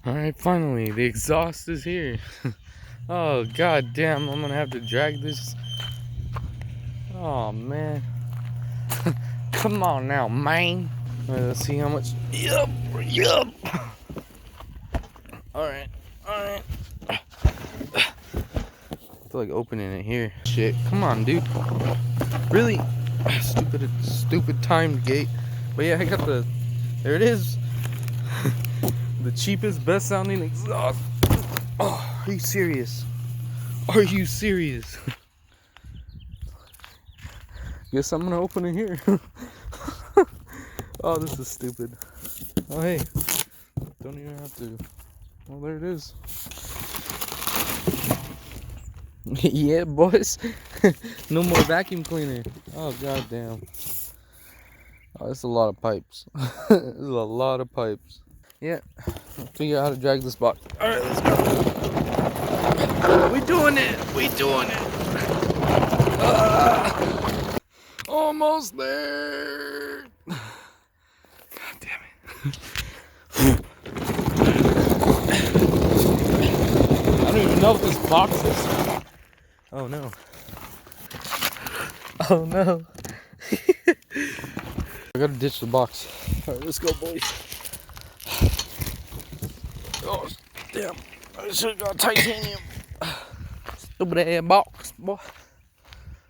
Alright, finally, the exhaust is here. Oh, god damn, I'm gonna have to drag this. Oh, man. Come on now, man. Alright, let's see how much. Yup. Alright. I feel like opening it here. Shit, come on, dude. Really? Stupid timed gate. But yeah, I got the. There it is. The cheapest, best sounding exhaust. Oh, are you serious? Are you serious? Guess I'm gonna open it here. Oh, this is stupid. Oh, hey. Don't even have to. Well, there it is. Yeah, boys. No more vacuum cleaner. Oh, god damn. Oh, that's a lot of pipes. There's a lot of pipes. Yeah, I'll figure out how to drag this box. Alright, let's go. We doing it. Almost there. God damn it. I don't even know if this box is. Oh no. Oh no. I gotta ditch the box. Alright, let's go, boys. Oh, damn. I should have got titanium. Stupid ass box, boy.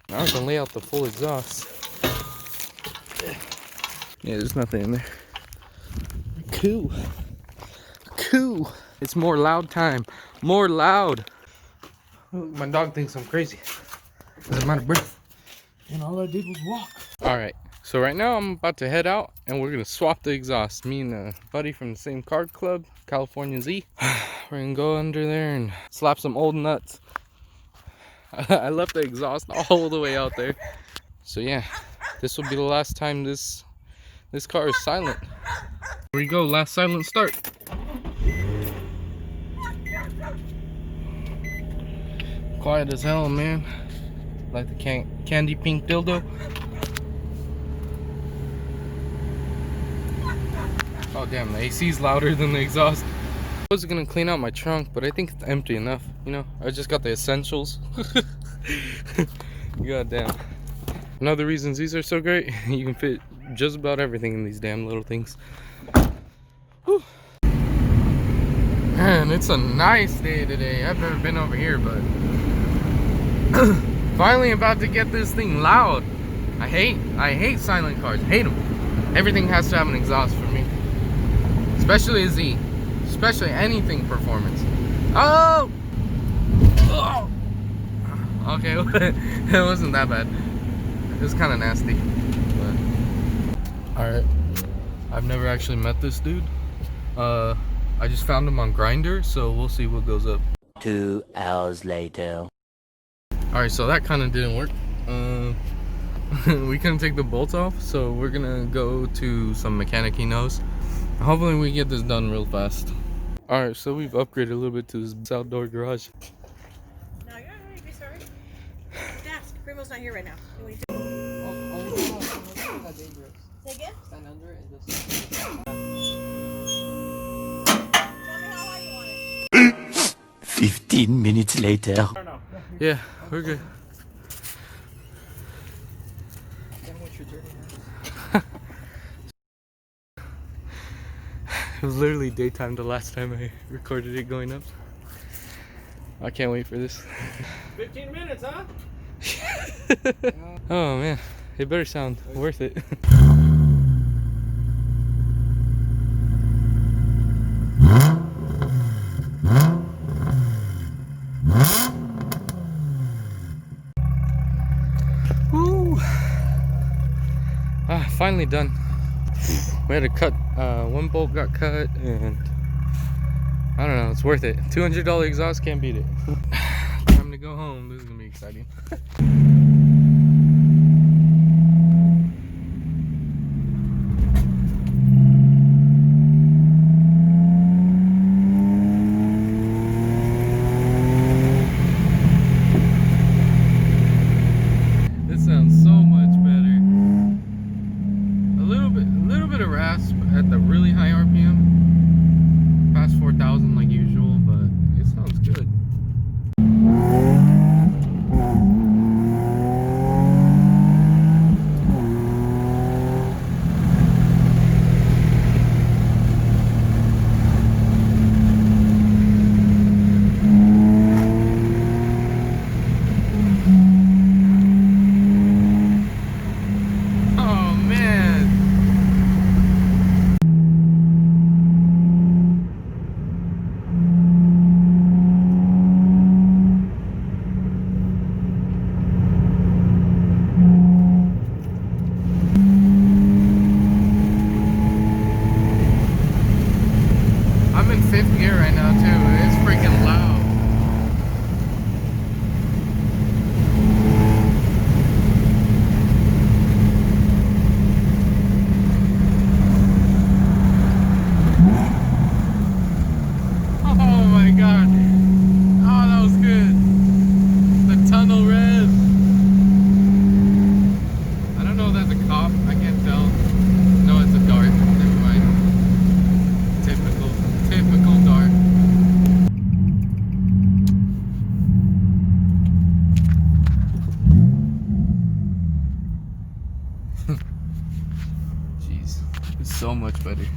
Now I can lay out the full exhaust. Yeah, there's nothing in there. Cool. It's more loud time. More loud. My dog thinks I'm crazy. Because I'm out of breath. And all I did was walk. Alright, so right now I'm about to head out and we're going to swap the exhaust. Me and a buddy from the same car club, California Z. We're going to go under there and slap some old nuts. I left the exhaust all the way out there. So yeah, this will be the last time this car is silent. Here we go, last silent start. Quiet as hell, man. Like the candy pink dildo. Oh damn, the AC's louder than the exhaust. I was gonna clean out my trunk, but I think it's empty enough. You know, I just got the essentials. God damn. Another reasons these are so great, you can fit just about everything in these damn little things. Whew. Man, it's a nice day today. I've never been over here, but finally about to get this thing loud. I hate silent cars. Hate them. Everything has to have an exhaust for me, especially a Z. Especially anything performance. Oh! Okay, it wasn't that bad. It was kind of nasty. But alright, I've never actually met this dude. I just found him on Grindr, so we'll see what goes up. 2 hours later. Alright, so that kind of didn't work. We couldn't take the bolts off, so we're gonna go to some mechanic he knows. Hopefully we get this done real fast. Alright, so we've upgraded a little bit to this outdoor garage. No, you're not going to be sorry. Ask. Primo's not here right now. Say again? Stand under it and just... Tell me how high you want it. 15 minutes later. Yeah, we're good. It was literally daytime the last time I recorded it going up. I can't wait for this. 15 minutes, huh? Oh man, it better sound worth it. Woo! Finally done. We had to cut, one bolt got cut, and I don't know, it's worth it. $200 exhaust, can't beat it. Time to go home. This is gonna be exciting. This sounds so much better. A little bit of rasp at the really high RPM. Past 4,000. fifth gear right now too. It's freaking loud. Oh my god. Oh, that was good. The tunnel rev. I don't know if that's a cop. I can't tell. No, it's a dart. Never mind. Typical dart. Jeez. It's so much better.